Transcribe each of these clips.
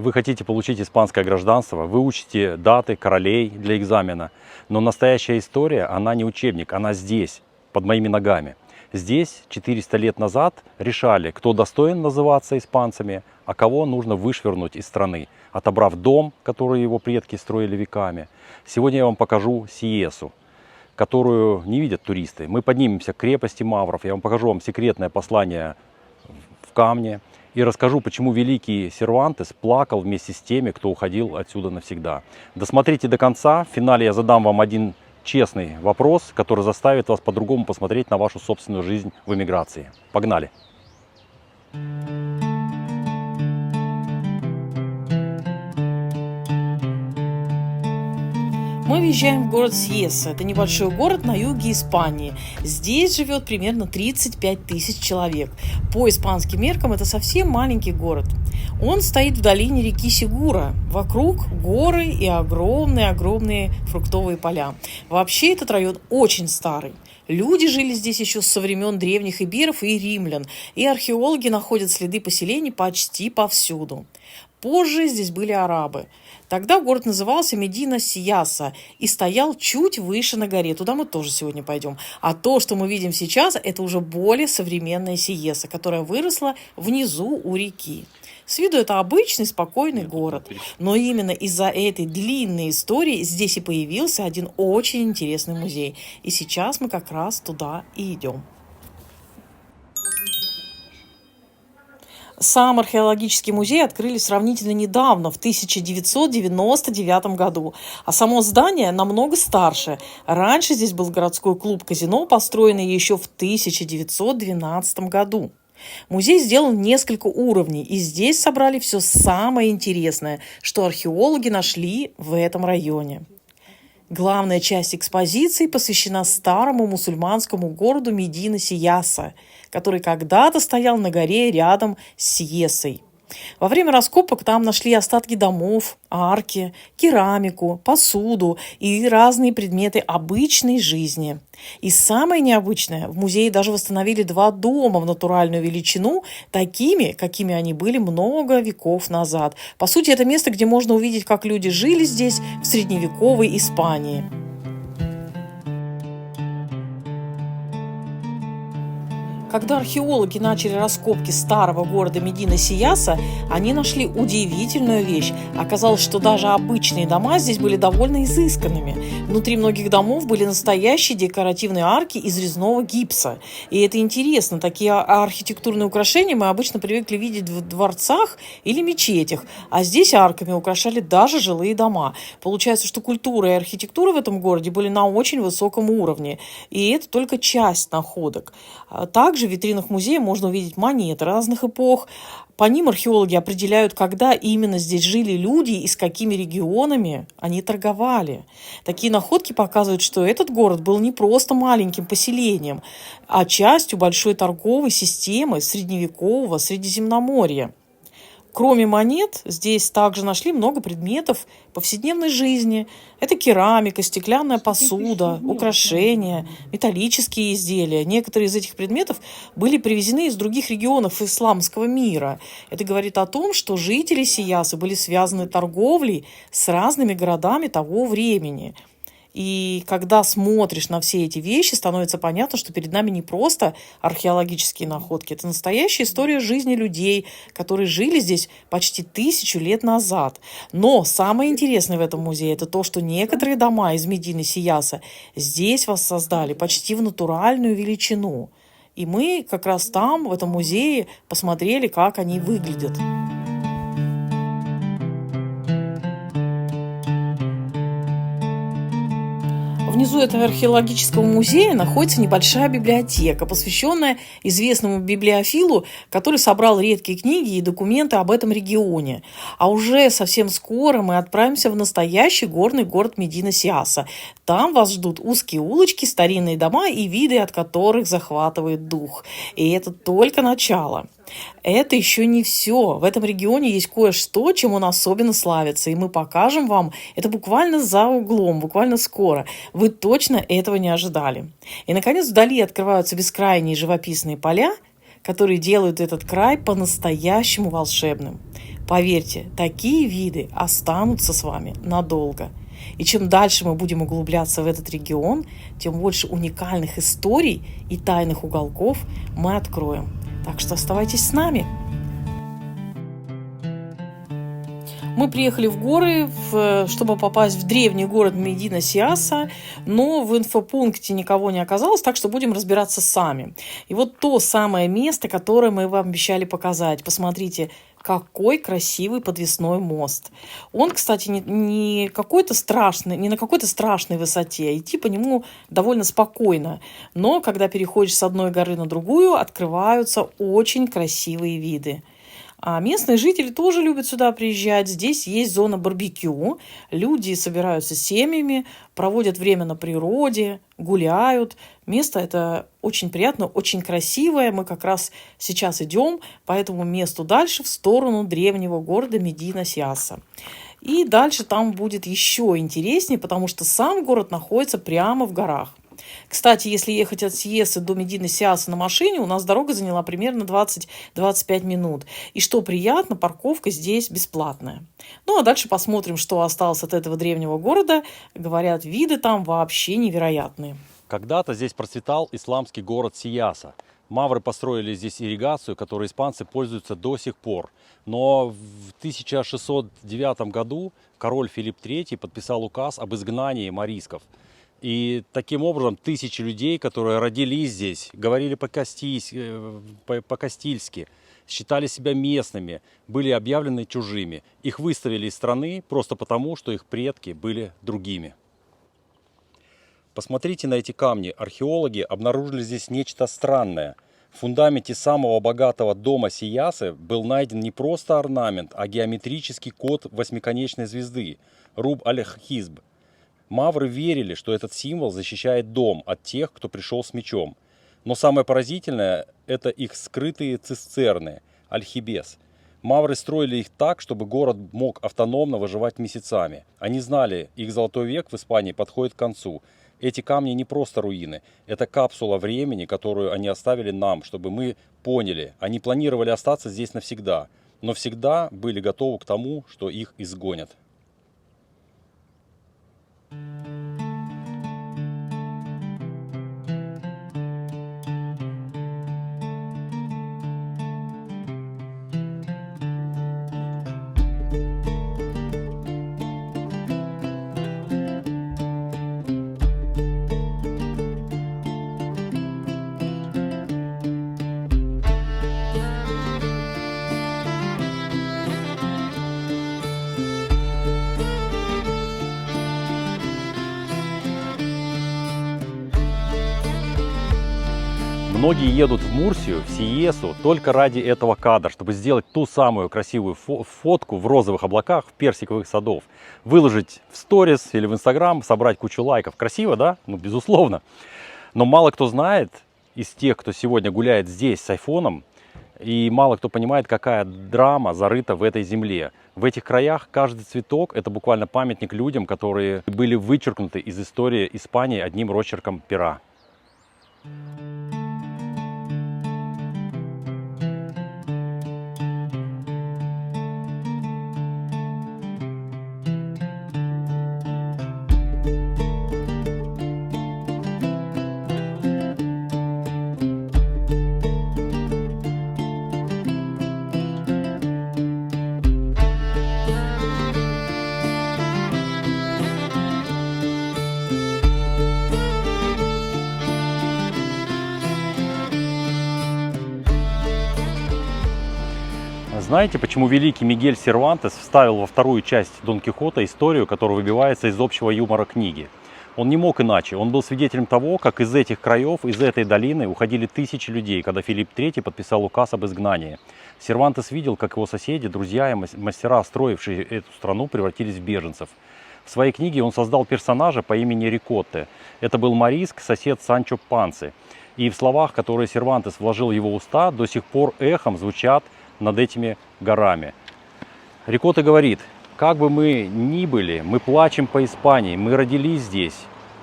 вы хотите получить испанское гражданство, вы учите даты королей для экзамена. Но настоящая история, она не учебник, она здесь, под моими ногами. Здесь 400 лет назад решали, кто достоин называться испанцами, а кого нужно вышвырнуть из страны, отобрав дом, который его предки строили веками. Сегодня я вам покажу Сиесу, которую не видят туристы. Мы поднимемся к крепости Мавров, я вам покажу вам секретное послание в камне и расскажу, почему великий Сервантес плакал вместе с теми, кто уходил отсюда навсегда. Досмотрите до конца, в финале я задам вам один честный вопрос, который заставит вас по-другому посмотреть на вашу собственную жизнь в эмиграции. Погнали! Мы въезжаем в город Сиеса. Это небольшой город на юге Испании. Здесь живет примерно 35 тысяч человек. По испанским меркам это совсем маленький город. Он стоит в долине реки Сегура. Вокруг горы и огромные фруктовые поля. Вообще этот район очень старый. Люди жили здесь еще со времен древних иберов и римлян, и археологи находят следы поселений почти повсюду. Позже здесь были арабы. Тогда город назывался Медина-Сияса и стоял чуть выше на горе. Туда мы тоже сегодня пойдем. А то, что мы видим сейчас, это уже более современная Сиеса, которая выросла внизу у реки. С виду это обычный спокойный город. Но именно из-за этой длинной истории здесь и появился один очень интересный музей. И сейчас мы как раз туда и идем. Сам археологический музей открыли сравнительно недавно, в 1999 году, а само здание намного старше. Раньше здесь был городской клуб-казино, построенный еще в 1912 году. Музей сделан несколько уровней, и здесь собрали все самое интересное, что археологи нашли в этом районе. Главная часть экспозиции посвящена старому мусульманскому городу Медина-Сияса, который когда-то стоял на горе рядом с Сиесой. Во время раскопок там нашли остатки домов, арки, керамику, посуду и разные предметы обычной жизни. И самое необычное, в музее даже восстановили 2 дома в натуральную величину, такими, какими они были много веков назад. По сути, это место, где можно увидеть, как люди жили здесь в средневековой Испании. Когда археологи начали раскопки старого города Медина-Сияса, они нашли удивительную вещь. Оказалось, что даже обычные дома здесь были довольно изысканными. Внутри многих домов были настоящие декоративные арки из резного гипса. И это интересно. Такие архитектурные украшения мы обычно привыкли видеть в дворцах или мечетях. А здесь арками украшали даже жилые дома. Получается, что культура и архитектура в этом городе были на очень высоком уровне. И это только часть находок. Также в витринах музея можно увидеть монеты разных эпох. По ним археологи определяют, когда именно здесь жили люди и с какими регионами они торговали. Такие находки показывают, что этот город был не просто маленьким поселением, а частью большой торговой системы средневекового Средиземноморья. Кроме монет, здесь также нашли много предметов повседневной жизни. Это керамика, стеклянная посуда, украшения, металлические изделия. Некоторые из этих предметов были привезены из других регионов исламского мира. Это говорит о том, что жители Сиясы были связаны торговлей с разными городами того времени. И когда смотришь на все эти вещи, становится понятно, что перед нами не просто археологические находки. Это настоящая история жизни людей, которые жили здесь почти 1000 лет назад. Но самое интересное в этом музее – это то, что некоторые дома из Медины Сияса здесь воссоздали почти в натуральную величину. И мы как раз там, в этом музее, посмотрели, как они выглядят. Внизу этого археологического музея находится небольшая библиотека, посвященная известному библиофилу, который собрал редкие книги и документы об этом регионе. А уже совсем скоро мы отправимся в настоящий горный город Медина-Сияса. Там вас ждут узкие улочки, старинные дома и виды, от которых захватывает дух. И это только начало. Это еще не все. В этом регионе есть кое-что, чем он особенно славится. И мы покажем вам это буквально за углом, буквально скоро. Вы точно этого не ожидали. И, наконец, вдали открываются бескрайние живописные поля, которые делают этот край по-настоящему волшебным. Поверьте, такие виды останутся с вами надолго. И чем дальше мы будем углубляться в этот регион, тем больше уникальных историй и тайных уголков мы откроем. Так что оставайтесь с нами. Мы приехали в горы, чтобы попасть в древний город Медина-Сиаса, но в инфопункте никого не оказалось, так что будем разбираться сами. И вот то самое место, которое мы вам обещали показать. Посмотрите, какой красивый подвесной мост. Он, кстати, не какой-то страшный, не на какой-то страшной высоте, а идти по нему довольно спокойно. Но когда переходишь с одной горы на другую, открываются очень красивые виды. А местные жители тоже любят сюда приезжать. Здесь есть зона барбекю. Люди собираются семьями, проводят время на природе, гуляют. Место это очень приятно, очень красивое. Мы как раз сейчас идем по этому месту дальше в сторону древнего города Медина-Сиаса. И дальше там будет еще интереснее, потому что сам город находится прямо в горах. Кстати, если ехать от Сиесы до Медины-Сиаса на машине, у нас дорога заняла примерно 20-25 минут. И что приятно, парковка здесь бесплатная. Ну, а дальше посмотрим, что осталось от этого древнего города. Говорят, виды там вообще невероятные. Когда-то здесь процветал исламский город Сиеса. Мавры построили здесь ирригацию, которой испанцы пользуются до сих пор. Но в 1609 году король Филипп III подписал указ об изгнании морисков. И таким образом тысячи людей, которые родились здесь, говорили по-кастильски, считали себя местными, были объявлены чужими. Их выставили из страны просто потому, что их предки были другими. Посмотрите на эти камни. Археологи обнаружили здесь нечто странное. В фундаменте самого богатого дома Сиесы был найден не просто орнамент, а геометрический код восьмиконечной звезды – Руб-аль-Хизб. Мавры верили, что этот символ защищает дом от тех, кто пришел с мечом. Но самое поразительное – это их скрытые цистерны, альхибес. Мавры строили их так, чтобы город мог автономно выживать месяцами. Они знали, их золотой век в Испании подходит к концу. Эти камни не просто руины, это капсула времени, которую они оставили нам, чтобы мы поняли. Они планировали остаться здесь навсегда, но всегда были готовы к тому, что их изгонят. Многие едут в Мурсию, в Сиесу только ради этого кадра, чтобы сделать ту самую красивую фотку в розовых облаках, в персиковых садов, выложить в сторис или в Инстаграм, собрать кучу лайков. Красиво, да? Ну, безусловно. Но мало кто знает из тех, кто сегодня гуляет здесь с айфоном, и мало кто понимает, какая драма зарыта в этой земле. В этих краях каждый цветок – это буквально памятник людям, которые были вычеркнуты из истории Испании одним росчерком пера. Знаете, почему великий Мигель Сервантес вставил во вторую часть Дон Кихота историю, которая выбивается из общего юмора книги? Он не мог иначе. Он был свидетелем того, как из этих краев, из этой долины уходили тысячи людей, когда Филипп III подписал указ об изгнании. Сервантес видел, как его соседи, друзья и мастера, строившие эту страну, превратились в беженцев. В своей книге он создал персонажа по имени Рикотте. Это был мориск, сосед Санчо Пансы. И в словах, которые Сервантес вложил в его уста, до сих пор эхом звучат над этими горами. Рикотте говорит: как бы мы ни были, мы плачем по Испании, мы родились здесь.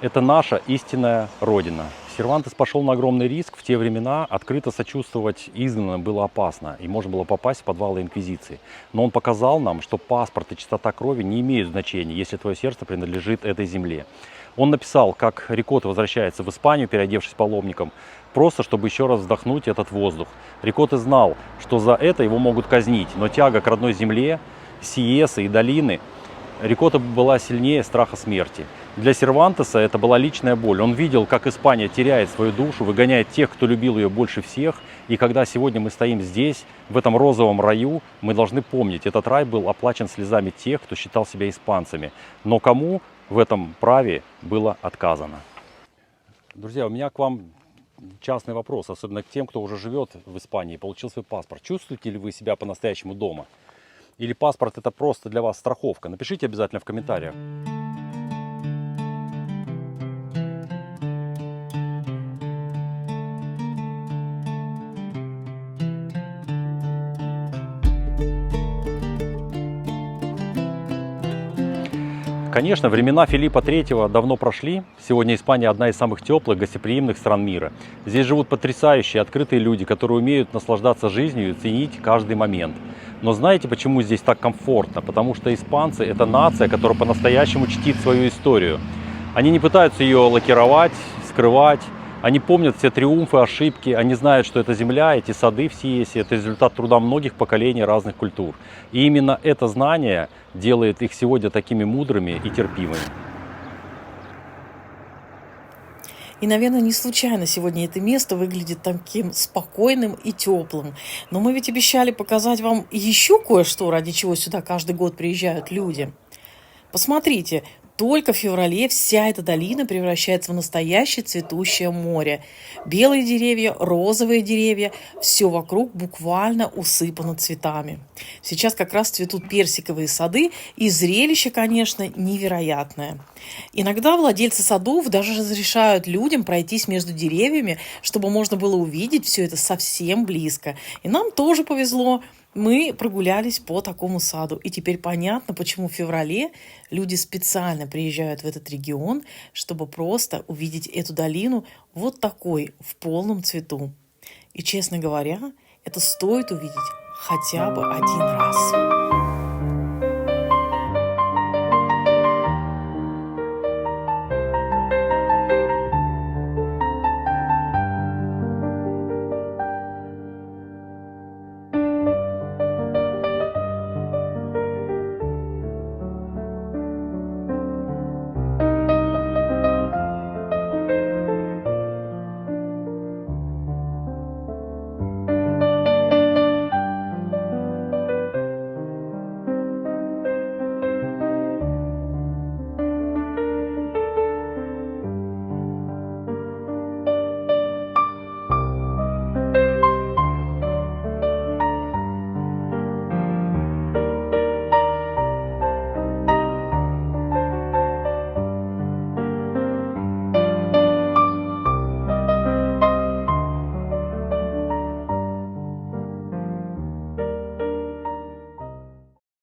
Это наша истинная родина. Сервантес пошел на огромный риск. В те времена открыто сочувствовать изгнанным было опасно, и можно было попасть в подвалы Инквизиции. Но он показал нам, что паспорт и чистота крови не имеют значения, если твое сердце принадлежит этой земле. Он написал, как Рикотто возвращается в Испанию, переодевшись паломником, просто чтобы еще раз вдохнуть этот воздух. Рикотто знал, что за это его могут казнить, но тяга к родной земле, Сиесы и долины Рикотто была сильнее страха смерти. Для Сервантеса это была личная боль. Он видел, как Испания теряет свою душу, выгоняет тех, кто любил ее больше всех. И когда сегодня мы стоим здесь, в этом розовом раю, мы должны помнить, этот рай был оплачен слезами тех, кто считал себя испанцами. Но кому в этом праве было отказано? Друзья, у меня к вам частный вопрос, особенно к тем, кто уже живет в Испании и получил свой паспорт. Чувствуете ли вы себя по-настоящему дома? Или паспорт это просто для вас страховка? Напишите обязательно в комментариях. Конечно, времена Филиппа III давно прошли. Сегодня Испания одна из самых теплых, гостеприимных стран мира. Здесь живут потрясающие, открытые люди, которые умеют наслаждаться жизнью и ценить каждый момент. Но знаете, почему здесь так комфортно? Потому что испанцы – это нация, которая по-настоящему чтит свою историю. Они не пытаются ее лакировать, скрывать. Они помнят все триумфы, ошибки. Они знают, что эта земля, эти сады в Сиесе – это результат труда многих поколений разных культур. И именно это знание делает их сегодня такими мудрыми и терпимыми. И, наверное, не случайно сегодня это место выглядит таким спокойным и теплым. Но мы ведь обещали показать вам еще кое-что, ради чего сюда каждый год приезжают люди. Посмотрите, только в феврале вся эта долина превращается в настоящее цветущее море. Белые деревья, розовые деревья, все вокруг буквально усыпано цветами. Сейчас как раз цветут персиковые сады, и зрелище, конечно, невероятное. Иногда владельцы садов даже разрешают людям пройтись между деревьями, чтобы можно было увидеть все это совсем близко. И нам тоже повезло. Мы прогулялись по такому саду, и теперь понятно, почему в феврале люди специально приезжают в этот регион, чтобы просто увидеть эту долину вот такой, в полном цвету. И, честно говоря, это стоит увидеть хотя бы один раз.